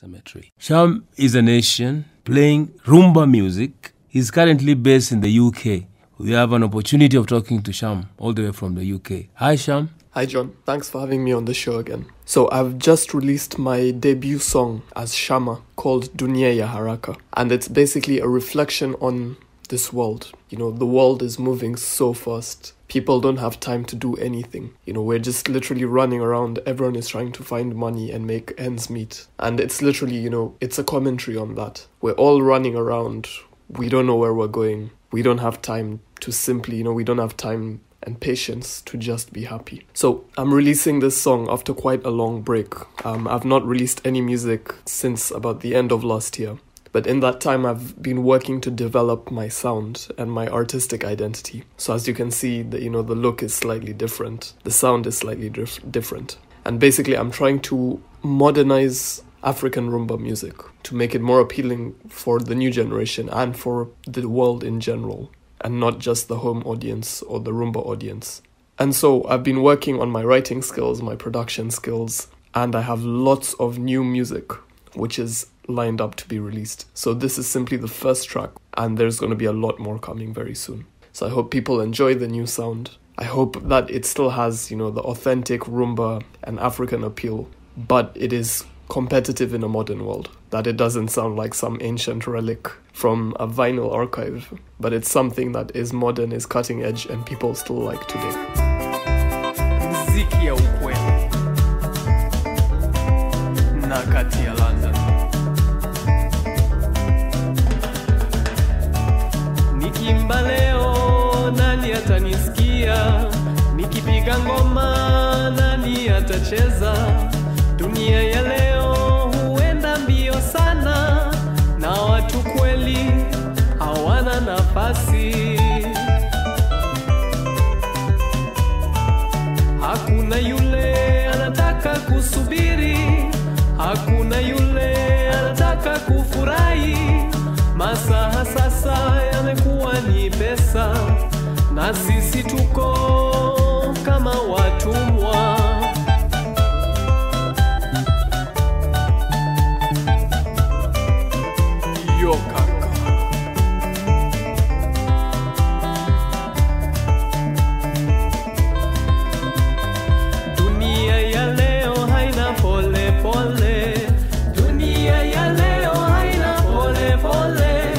Cemetery. Sham is an Asian playing rumba music. He's currently based in the UK. We have an opportunity of talking to Sham all the way from the UK. Hi, Sham. Hi, John. Thanks for having me on the show again. So I've just released my debut song as Shama called Dunia ya Haraka. And it's basically a reflection on this world. You know, the world is moving so fast. People don't have time to do anything. You know, we're just literally running around. Everyone is trying to find money and make ends meet. And it's literally, you know, it's a commentary on that. We're all running around. We don't know where we're going. We don't have time to simply, you know, we don't have time and patience to just be happy. So I'm releasing this song after quite a long break. I've not released any music since about the end of last year. But in that time, I've been working to develop my sound and my artistic identity. So as you can see, the look is slightly different. The sound is slightly different. And basically, I'm trying to modernize African rumba music to make it more appealing for the new generation and for the world in general, and not just the home audience or the rumba audience. And so I've been working on my writing skills, my production skills, and I have lots of new music, which is lined up to be released. So this is simply the first track, and there's going to be a lot more coming very soon. So I hope people enjoy the new sound. I hope that it still has, you know, the authentic rumba and African appeal, but it is competitive in a modern world, that it doesn't sound like some ancient relic from a vinyl archive, but it's something that is modern, is cutting edge, and people still like today. Mziki ya ukweli na kati ya London. Nikimba leo nani atanisikia? Nikipiga ngoma nani atacheza? Dunia ya leo huenda mbio sana, na watu kweli hawana nafasi. Hakuna yule anataka kusubiri, hakuna yule anataka kufurahi. Masaa sasa yamekuwa ni pesa, na sisi tuko kama watumwa. Yo kaka, dunia ya leo haina pole pole. Dunia ya leo haina pole pole.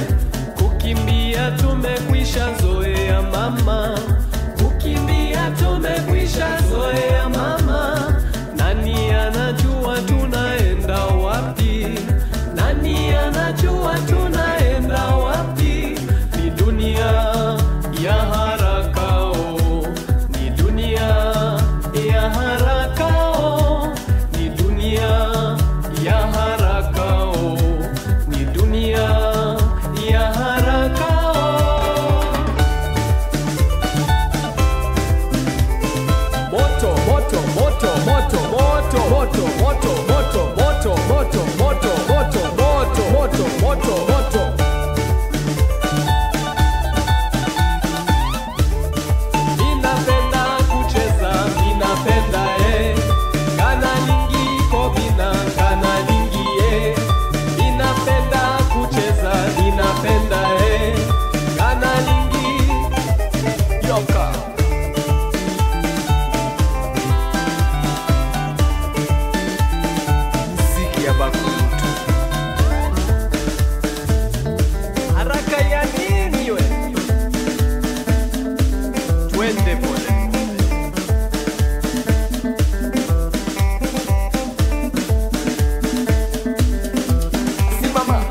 Kukimbia tumekwisha zoea mama, kukimbia tumekwisha zoea mama. Nani anajua tunaenda wapi? Nani anajua tunaenda wapi? Ni dunia ya haraka, oh. Ni dunia ya haraka, oh. Ni dunia ya haraka, oh. Ni dunia ya haraka, oh. Moto, moto, moto, moto, moto, moto, moto, moto, moto, moto, moto, moto, moto, moto. Ninapenda kucheza, ninapenda kana lingi kobina, kana lingi Ninapenda kucheza, ninapenda kana lingi yoka. Mziki ya bakurutu. Haraka ya nini we? Twende pole. Simama.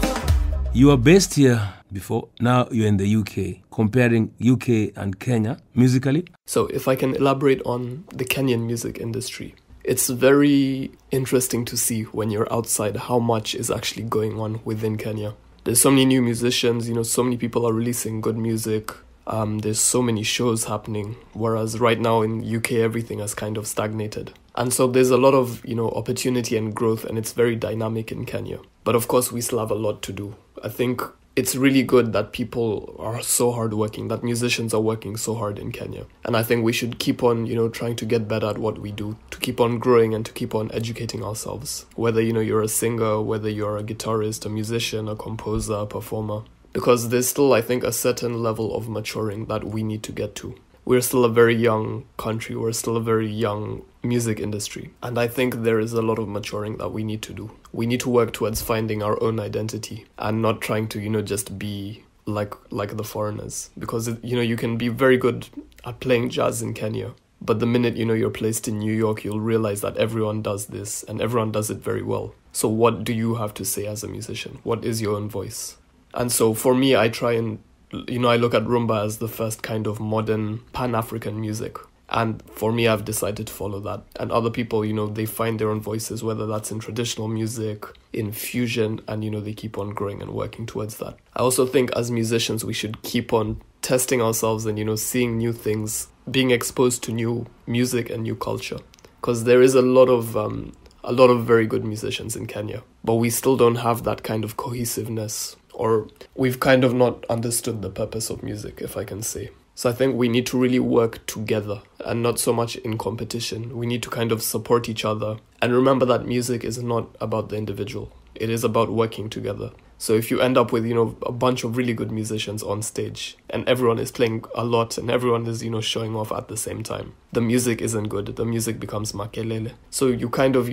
You were based here before, now you're in the UK. Comparing UK and Kenya musically? So if I can elaborate on the Kenyan music industry, it's very interesting to see when you're outside how much is actually going on within Kenya. There's so many new musicians, you know, so many people are releasing good music. There's so many shows happening, whereas right now in UK everything has kind of stagnated. And so there's a lot of, you know, opportunity and growth, and it's very dynamic in Kenya. But of course we still have a lot to do. I think it's really good that people are so hardworking, that musicians are working so hard in Kenya. And I think we should keep on, trying to get better at what we do, to keep on growing and to keep on educating ourselves. Whether, you're a singer, whether you're a guitarist, a musician, a composer, a performer. Because there's still, I think, a certain level of maturing that we need to get to. We're still a very young country. We're still a very young music industry. And I think there is a lot of maturing that we need to do. We need to work towards finding our own identity and not trying to, just be like the foreigners. Because, you can be very good at playing jazz in Kenya. But the minute, you're placed in New York, you'll realize that everyone does this and everyone does it very well. So what do you have to say as a musician? What is your own voice? And so for me, I try and I look at rumba as the first kind of modern Pan-African music. And for me, I've decided to follow that. And other people, they find their own voices, whether that's in traditional music, in fusion, and, they keep on growing and working towards that. I also think as musicians, we should keep on testing ourselves and, seeing new things, being exposed to new music and new culture. Because there is a lot of very good musicians in Kenya, but we still don't have that kind of cohesiveness, or we've kind of not understood the purpose of music, if I can say. So I think we need to really work together and not so much in competition. We need to kind of support each other and remember that music is not about the individual. It is about working together. So if you end up with, a bunch of really good musicians on stage and everyone is playing a lot and everyone is, showing off at the same time, the music isn't good. The music becomes makelele. So you kind of,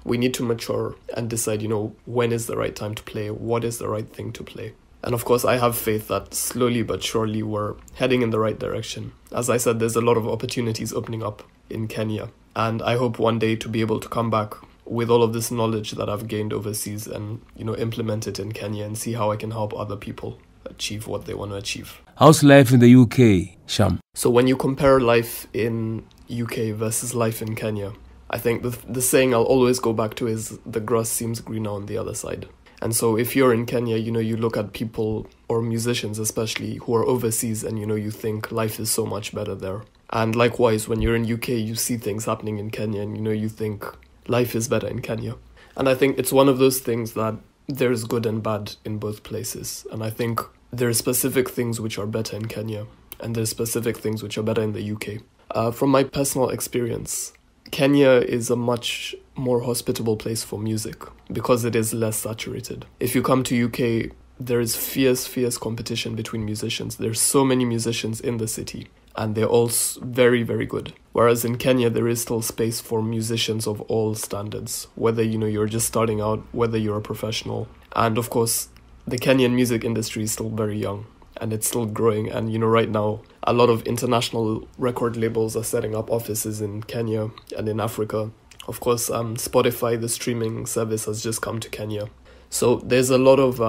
we need to mature and decide, when is the right time to play? What is the right thing to play? And of course, I have faith that slowly but surely we're heading in the right direction. As I said, there's a lot of opportunities opening up in Kenya. And I hope one day to be able to come back with all of this knowledge that I've gained overseas and, implement it in Kenya and see how I can help other people achieve what they want to achieve. How's life in the UK, Sham? So when you compare life in UK versus life in Kenya, I think the saying I'll always go back to is the grass seems greener on the other side. And so if you're in Kenya, you look at people or musicians especially who are overseas and, you think life is so much better there. And likewise, when you're in UK, you see things happening in Kenya and, you think life is better in Kenya. And I think it's one of those things that there's good and bad in both places. And I think there are specific things which are better in Kenya and there's specific things which are better in the UK. From my personal experience, Kenya is a much more hospitable place for music because it is less saturated. If you come to UK, there is fierce competition between musicians. There's so many musicians in the city and they're all very, very good. Whereas in Kenya, there is still space for musicians of all standards, whether, you're just starting out, whether you're a professional. And of course, the Kenyan music industry is still very young and it's still growing. And, right now, a lot of international record labels are setting up offices in Kenya and in Africa. Of course, Spotify, the streaming service, has just come to Kenya. So there's a lot of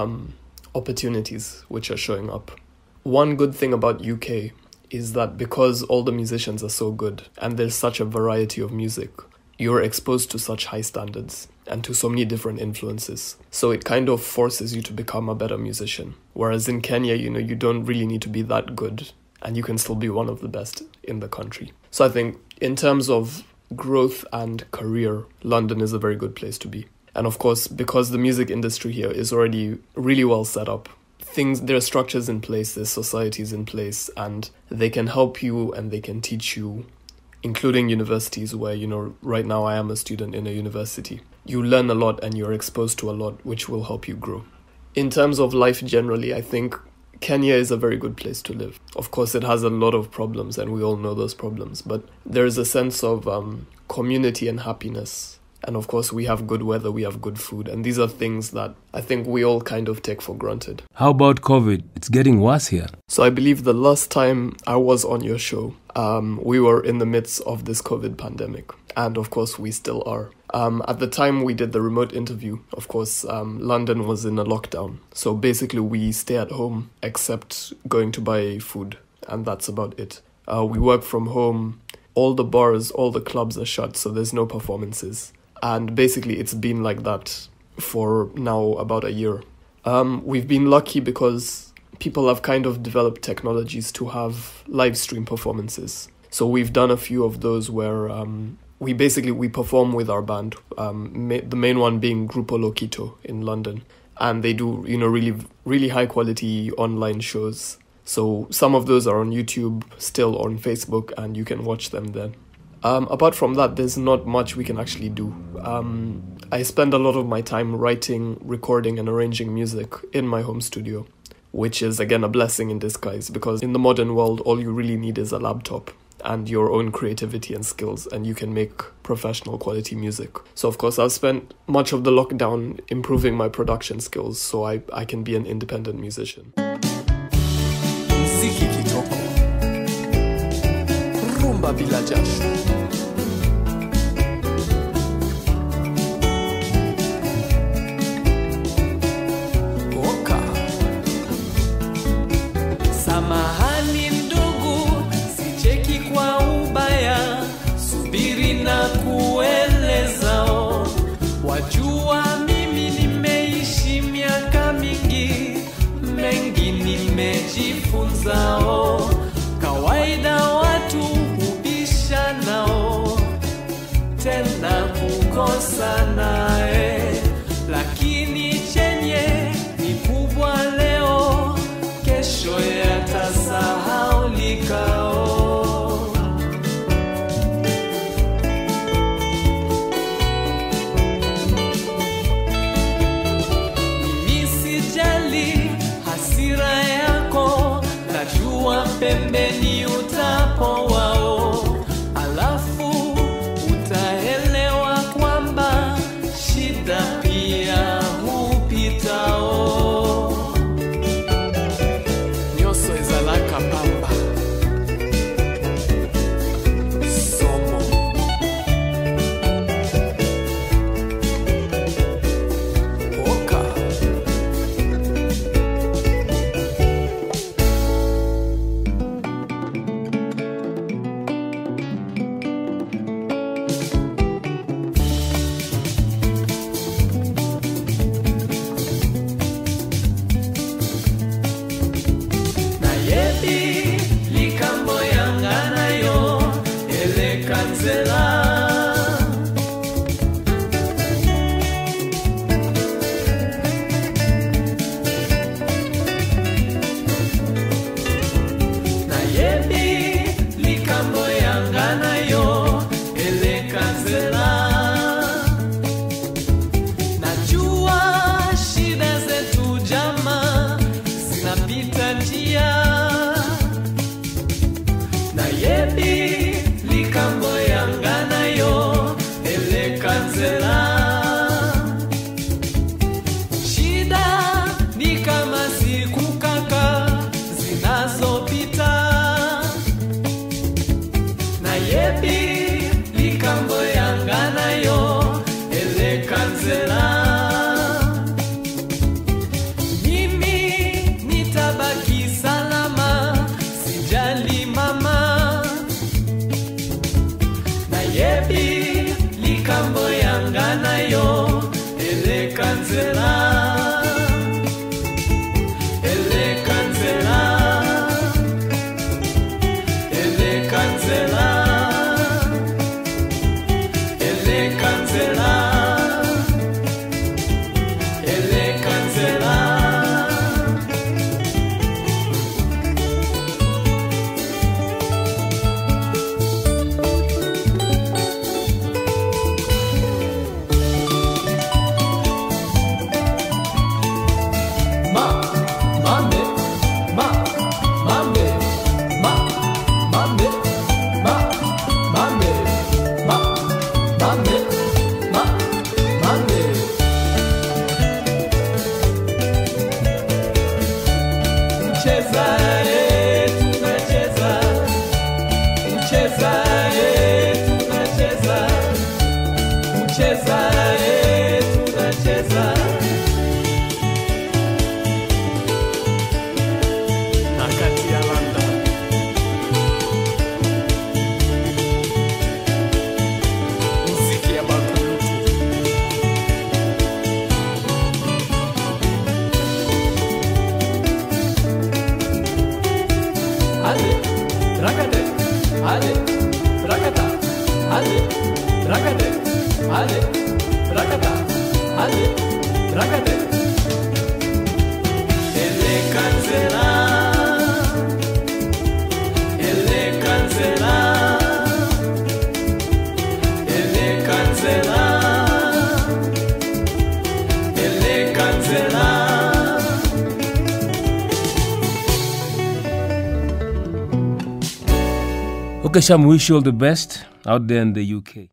opportunities which are showing up. One good thing about UK is that because all the musicians are so good and there's such a variety of music, you're exposed to such high standards and to so many different influences. So it kind of forces you to become a better musician. Whereas in Kenya, you don't really need to be that good and you can still be one of the best in the country. So I think in terms of growth and career, London is a very good place to be. And of course, because the music industry here is already really well set up, there are structures in place, there's societies in place, and they can help you and they can teach you, including universities where, right now I am a student in a university. You learn a lot and you're exposed to a lot, which will help you grow. In terms of life generally, I think Kenya is a very good place to live. Of course, it has a lot of problems and we all know those problems, but there is a sense of community and happiness. And of course, we have good weather, we have good food. And these are things that I think we all kind of take for granted. How about COVID? It's getting worse here. So I believe the last time I was on your show, we were in the midst of this COVID pandemic. And of course, we still are. At the time we did the remote interview, of course, London was in a lockdown. So basically, we stay at home except going to buy food. And that's about it. We work from home. All the bars, all the clubs are shut. So there's no performances. And basically, it's been like that for now about a year. We've been lucky because people have kind of developed technologies to have live stream performances. So we've done a few of those where we perform with our band, the main one being Grupo Loquito in London. And they do, really, really high quality online shows. So some of those are on YouTube, still on Facebook, and you can watch them then. Apart from that, there's not much we can actually do. I spend a lot of my time writing, recording, and arranging music in my home studio, which is, again, a blessing in disguise, because in the modern world, all you really need is a laptop and your own creativity and skills, and you can make professional quality music. So, of course, I've spent much of the lockdown improving my production skills so I can be an independent musician. Mziki kitoko, rumba bila jasho. Oka. Samahani ndugu, sicheki kwa ubaya, subiri na kuelezao. Wajua mimi nimeishi miaka mingi, mengi nimejifunzao. Kawaida watu hubisha nao, tena kukosa nae, lakini chenye ni kubwa leo, kesho yatasahaulikao. Mimi sijali hasira yako, najua pembeni utapowao, alafu utaelewa kwamba shida pia hupitao. Nyoso ezalaka pamba somo oka. Na yebi likambo yangana yo ele kanzela. Na yebi likambo yangana yo ele kanzela. Najua shida zetu jama zinapita njia. Na yebi likambo yangana yo ele kanzela. Shida ni kama siku kaka zinazopita. Na yebi likambo yangana yo ele kanzela. Mimi nitabaki salama, sijali mama. Na yebi likambo yangana yo ele kanzela. Ele kanzela. Ele kanzela. Ele kanzela. Ele kanzela. Okay, Sham, wish you all the best out there in the UK.